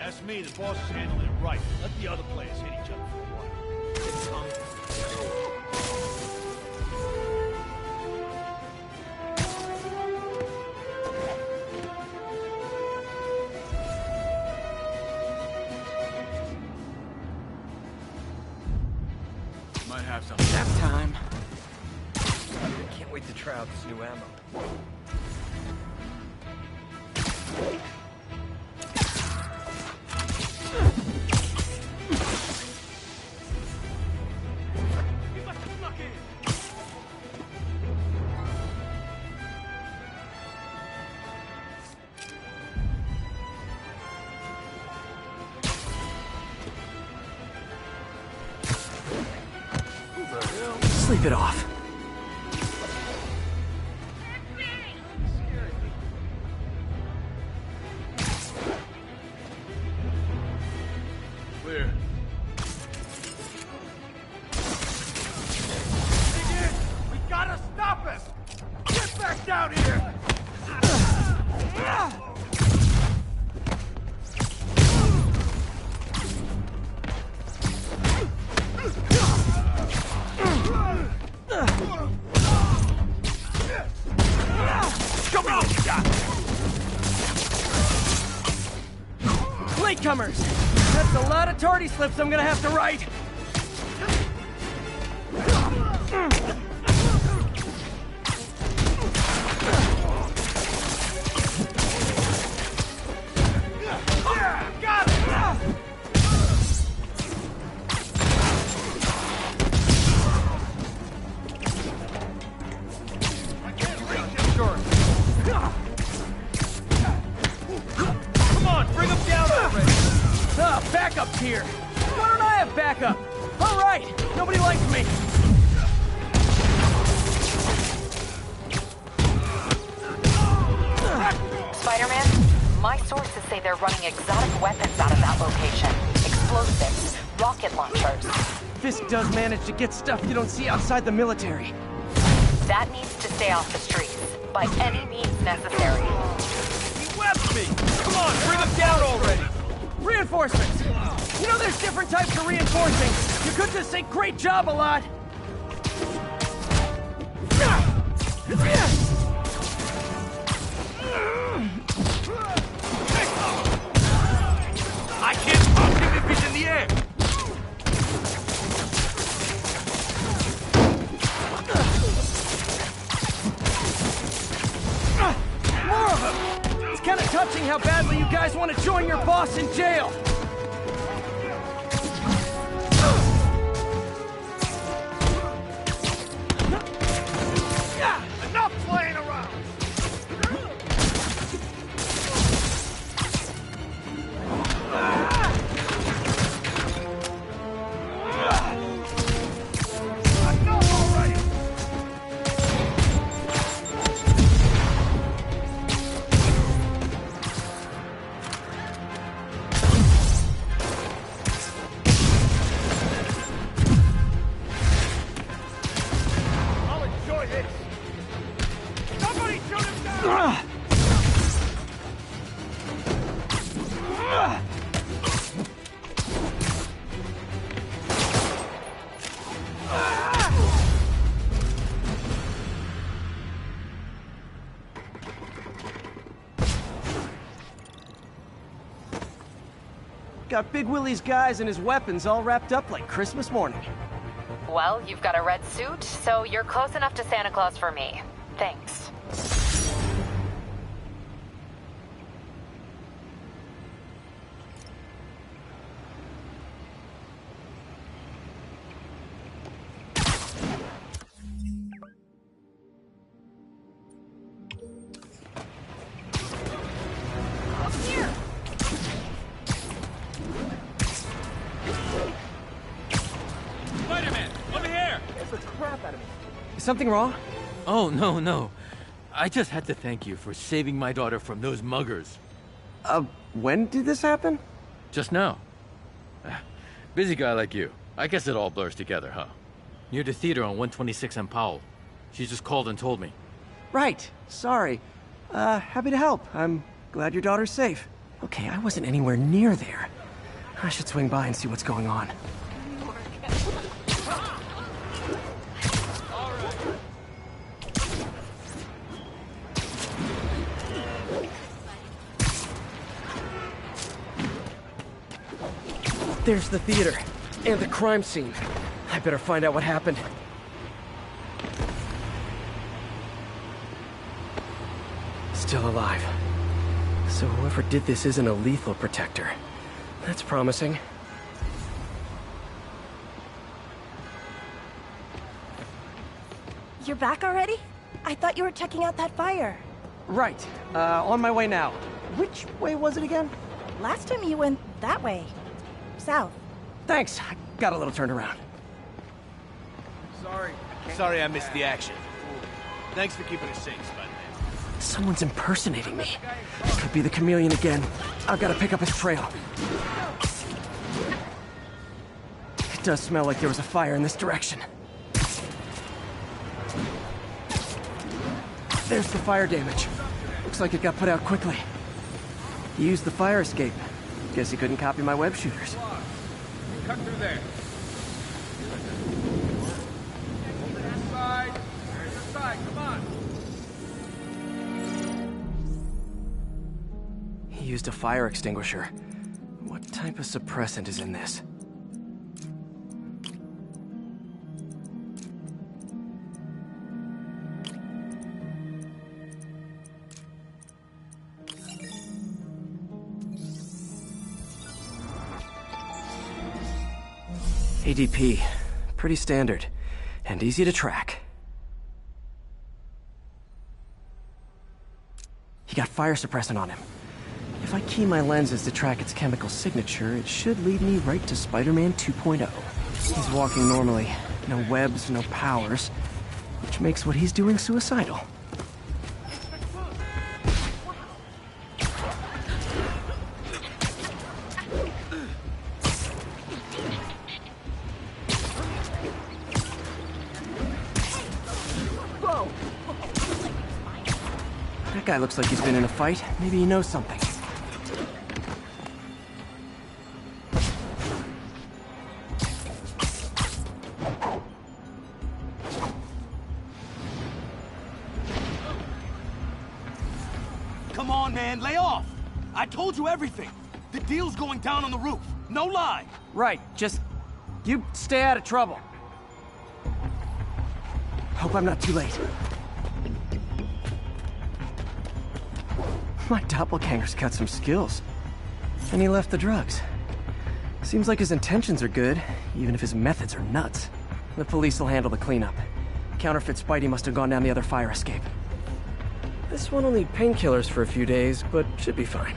That's me, the boss is handling it right. Let the other players hit each other for a while. Might have some. Nap time. I can't wait to try out this new ammo. Sleep it off. Clear. We gotta stop him! Get back down here! Show me what you got! Latecomers! That's a lot of tardy slips I'm gonna have to write! Got it! I can't reach him, short. Come on, bring him down already! Backup's here! Why don't I have backup? Alright! Nobody likes me! Spider-Man, my sources say they're running exotic weapons out of that location. Explosives, rocket launchers. Fisk does manage to get stuff you don't see outside the military. That needs to stay off the streets, by any means necessary. He webbed me! Come on, bring him down already! Reinforcements! You know there's different types of reinforcing. You could just say great job a lot. I can't pop him if he's in the air! More of them! It's kind of touching how badly you guys want to join your boss in jail. Enough playing around! Enough already! I'll enjoy this! Somebody shoot him down! Got Big Willie's guys and his weapons all wrapped up like Christmas morning. Well, you've got a red suit, so you're close enough to Santa Claus for me. Thanks. Spider-Man, over here! That's the crap out of me. Is something wrong? Oh, no. I just had to thank you for saving my daughter from those muggers. When did this happen? Just now. Busy guy like you. I guess it all blurs together, huh? Near the theater on 126 and Powell. She just called and told me. Right. Sorry. Happy to help. I'm glad your daughter's safe. Okay, I wasn't anywhere near there. I should swing by and see what's going on. There's the theater, and the crime scene. I better find out what happened. Still alive. So whoever did this isn't a lethal protector. That's promising. You're back already? I thought you were checking out that fire. Right. On my way now. Which way was it again? Last time you went that way. South. Thanks. I got a little turned around. Sorry I missed the action. Thanks for keeping us safe, Spider-Man. Someone's impersonating me. Could be the chameleon again. I've got to pick up his trail. It does smell like there was a fire in this direction. There's the fire damage. Looks like it got put out quickly. He used the fire escape. Guess he couldn't copy my web shooters. Cut through there. There's the side, come on. He used a fire extinguisher. What type of suppressant is in this? ADP. Pretty standard. And easy to track. He got fire suppressant on him. If I key my lenses to track its chemical signature, it should lead me right to Spider-Man 2.0. He's walking normally. No webs, no powers. Which makes what he's doing suicidal. That guy looks like he's been in a fight. Maybe he knows something. Come on, man, lay off! I told you everything. The deal's going down on the roof. No lie. Right, just... you stay out of trouble. Hope I'm not too late. My doppelganger's got some skills. And he left the drugs. Seems like his intentions are good, even if his methods are nuts. The police will handle the cleanup. Counterfeit Spidey must have gone down the other fire escape. This one will need painkillers for a few days, but should be fine.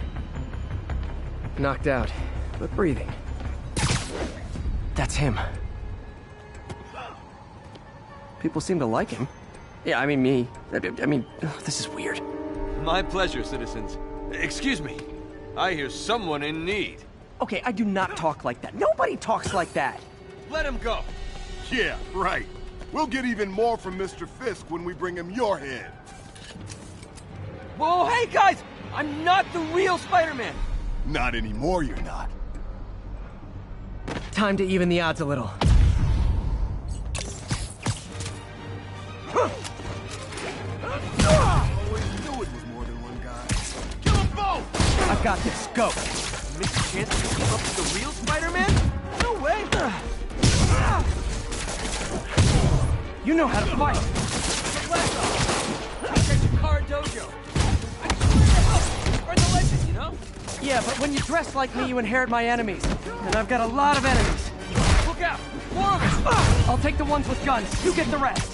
Knocked out, but breathing. That's him. People seem to like him. Yeah, I mean me. I mean, this is weird. My pleasure, citizens. Excuse me. I hear someone in need. Okay, I do not talk like that. Nobody talks like that. Let him go. Yeah, right. We'll get even more from Mr. Fisk when we bring him your head. Whoa, hey guys! I'm not the real Spider-Man! Not anymore, you're not. Time to even the odds a little. I've got this. Go. Miss a chance to keep up with the real Spider-Man? No way! You know how to fight. Catch a car dojo. I just wanted to help. Spread the legend, you know? Yeah, but when you dress like me, you inherit my enemies. And I've got a lot of enemies. Look out! More of us! I'll take the ones with guns. You get the rest.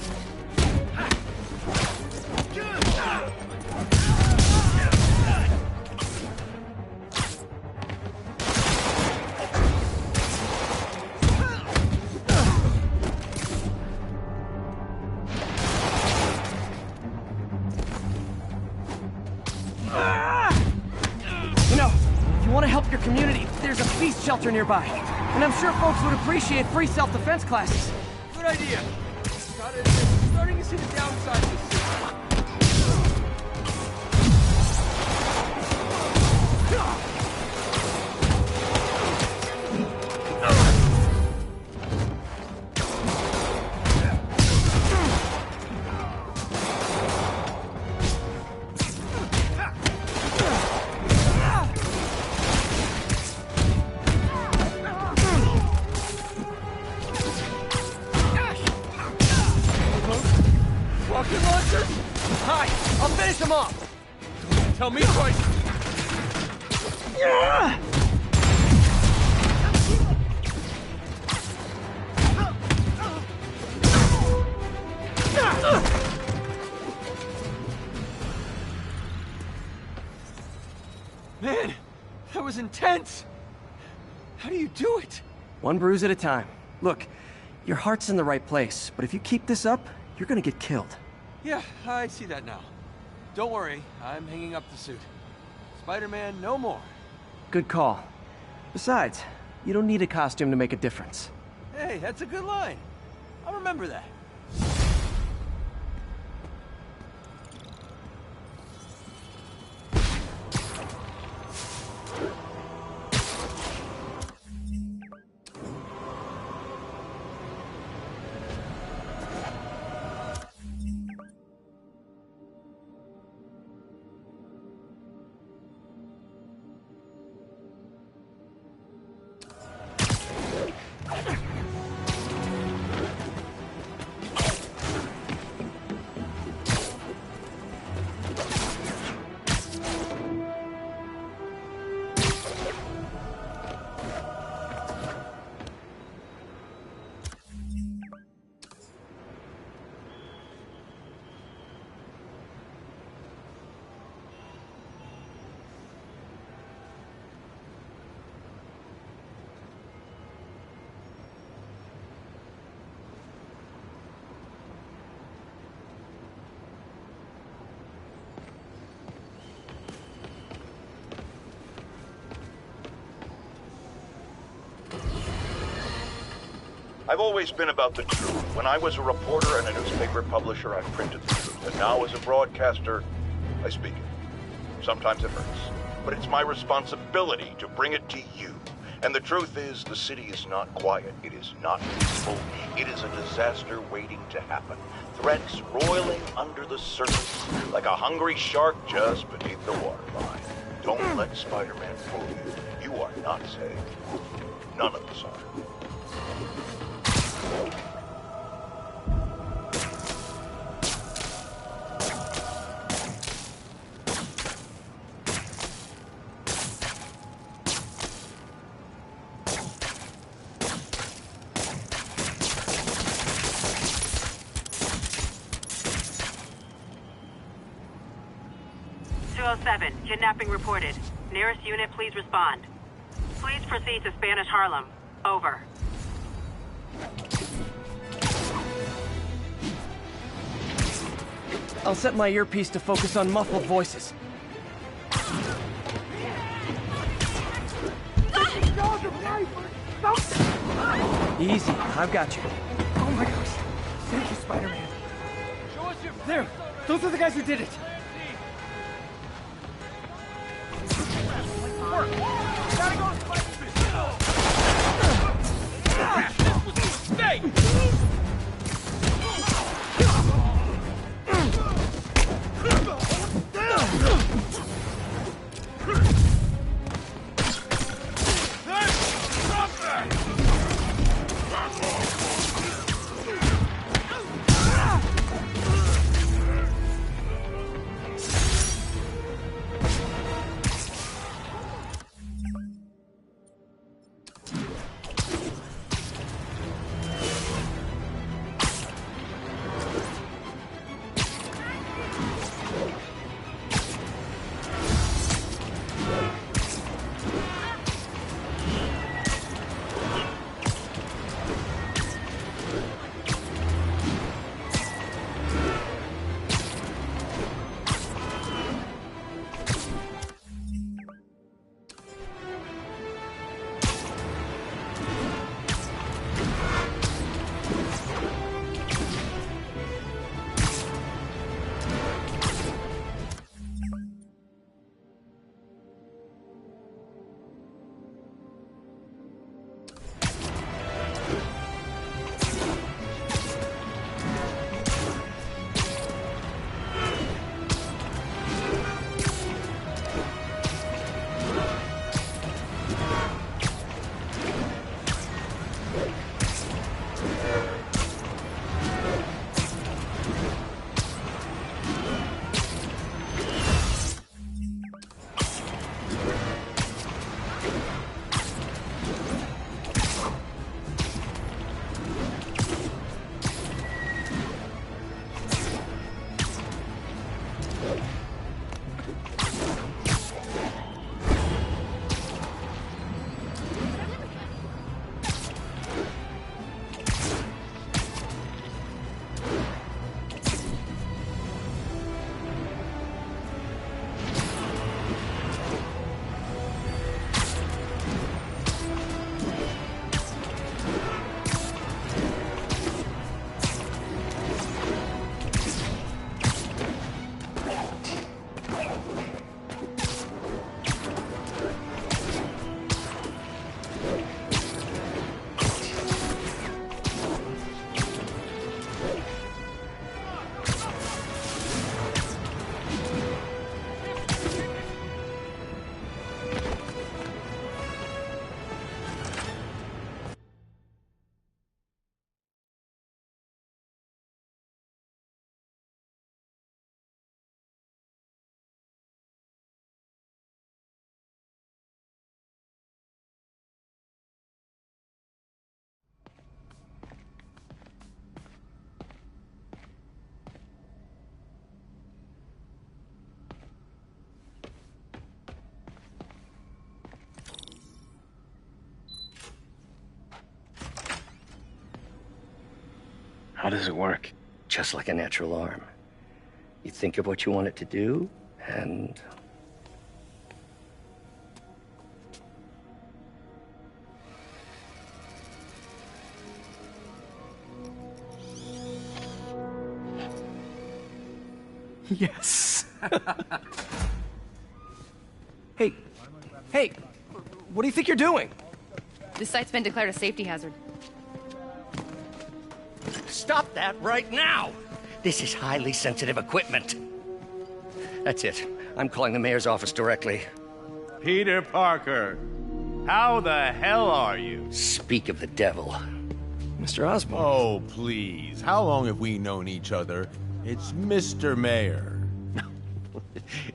Help your community. There's a feast shelter nearby. And I'm sure folks would appreciate free self-defense classes. Good idea. Starting to see the downside of this system. him off! Don't tell me twice! Yeah! Man, that was intense! How do you do it? One bruise at a time. Look, your heart's in the right place, but if you keep this up, you're gonna get killed. Yeah, I see that now. Don't worry, I'm hanging up the suit. Spider-Man, no more. Good call. Besides, you don't need a costume to make a difference. Hey, that's a good line. I'll remember that. I've always been about the truth. When I was a reporter and a newspaper publisher, I printed the truth. And now as a broadcaster, I speak it. Sometimes it hurts, but it's my responsibility to bring it to you. And the truth is, the city is not quiet. It is not peaceful. It is a disaster waiting to happen. Threats roiling under the surface, like a hungry shark just beneath the waterline. Don't let Spider-Man fool you. You are not safe. None of us are. 207, kidnapping reported. Nearest unit, please respond. Please proceed to Spanish Harlem. Over. I'll set my earpiece to focus on muffled voices. Easy, I've got you. Oh my gosh. Thank you, Spider-Man. There, those are the guys who did it. Gotta go, Spider-Man. How does it work? Just like a natural arm. You think of what you want it to do, and... Yes. Hey, what do you think you're doing? This site's been declared a safety hazard. Stop that right now! This is highly sensitive equipment. That's it. I'm calling the mayor's office directly. Peter Parker, how the hell are you? Speak of the devil. Mr. Osborn. Oh, please. How long have we known each other? It's Mr. Mayor.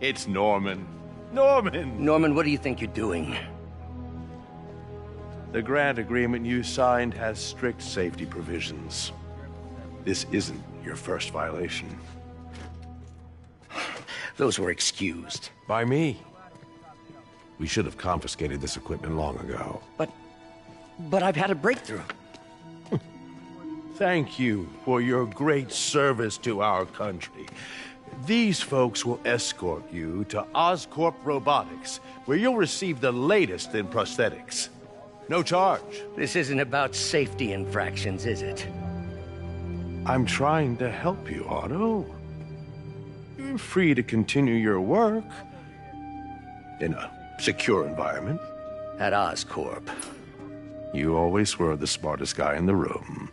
It's Norman. Norman, what do you think you're doing? The grant agreement you signed has strict safety provisions. This isn't your first violation. Those were excused. By me. We should have confiscated this equipment long ago. But I've had a breakthrough. Thank you for your great service to our country. These folks will escort you to Oscorp Robotics, where you'll receive the latest in prosthetics. No charge. This isn't about safety infractions, is it? I'm trying to help you, Otto. You're free to continue your work in a secure environment. At Oscorp. You always were the smartest guy in the room.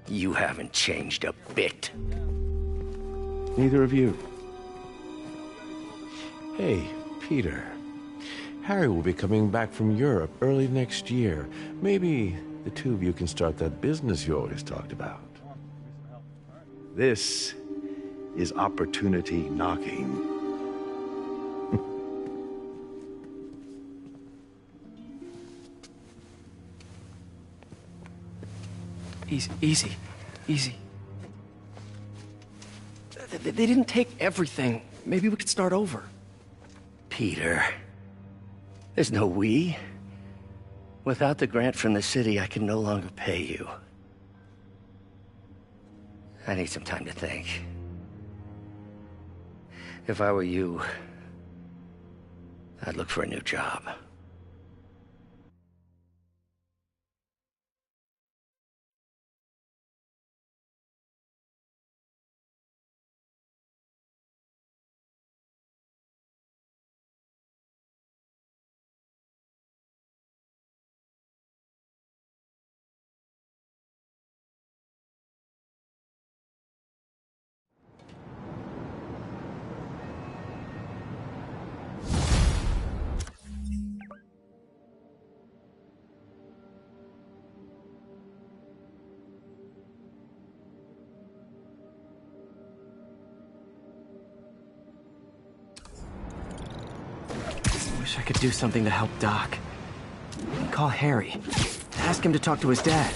You haven't changed a bit. Neither of you. Hey, Peter. Harry will be coming back from Europe early next year. Maybe the two of you can start that business you always talked about. This is opportunity knocking. Easy. They didn't take everything. Maybe we could start over. Peter, there's no we. Without the grant from the city, I can no longer pay you. I need some time to think. If I were you, I'd look for a new job. Wish I could do something to help Doc. Call Harry. Ask him to talk to his dad.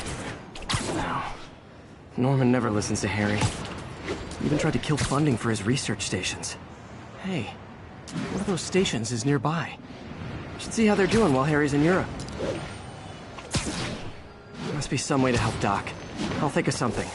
No. Norman never listens to Harry. He even tried to kill funding for his research stations. Hey, one of those stations is nearby. Should see how they're doing while Harry's in Europe. There must be some way to help Doc. I'll think of something.